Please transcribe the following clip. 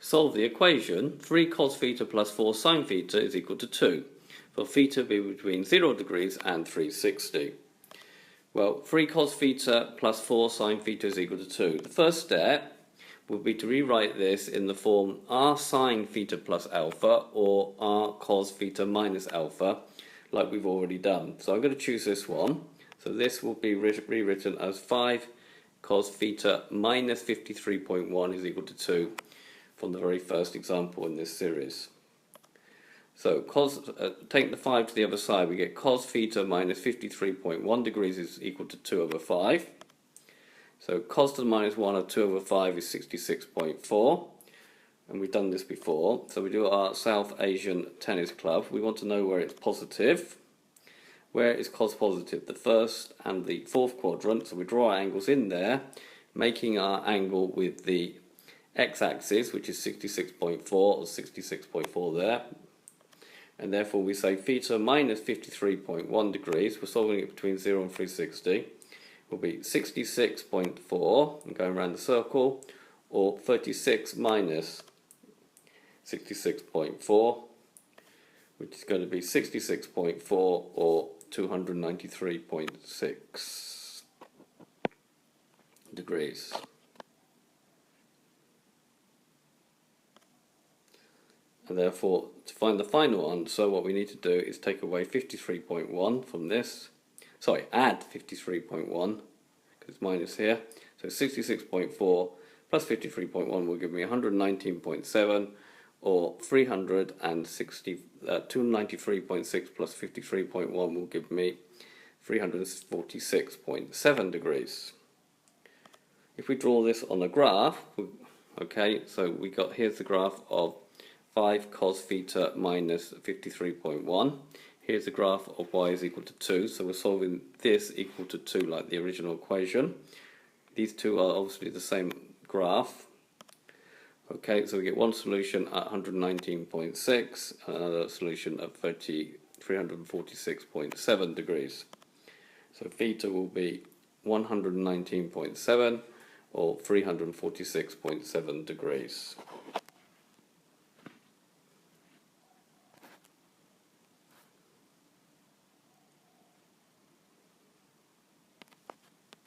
Solve the equation 3 cos theta plus 4 sin theta is equal to 2, for theta be between 0 degrees and 360. Well, 3 cos theta plus 4 sin theta is equal to 2. The first step would be to rewrite this in the form r sin theta plus alpha or r cos theta minus alpha, like we've already done. So I'm going to choose this one. So this will be rewritten as 5 cos theta minus 53.1 is equal to 2 from the very first example in this series. So take the 5 to the other side, we get cos theta minus 53.1 degrees is equal to 2 over 5. So cos to the minus 1 of 2 over 5 is 66.4. And we've done this before. So we do our South Asian Tennis Club. We want to know where it's positive. Where is cos positive? The first and the fourth quadrant. So we draw our angles in there, making our angle with the x-axis, which is 66.4 or 66.4 there. And therefore we say theta minus 53.1 degrees, we're solving it between 0 and 360, will be 66.4, and going around the circle, or 36 minus 66.4, which is going to be 66.4 or 293.6 degrees. And therefore, to find the final answer, what we need to do is take away 53.1 from this. Sorry, add 53.1, because it's minus here. So 66.4 plus 53.1 will give me 119.7, or 293.6 plus 53.1 will give me 346.7 degrees. If we draw this on a graph, okay, so we got, here's the graph of 5 cos theta minus 53.1. Here's the graph of y is equal to 2. So we're solving this equal to 2 like the original equation. These two are obviously the same graph. Okay, so we get one solution at 119.6 and another solution at 346.7 degrees. So theta will be 119.7 or 346.7 degrees.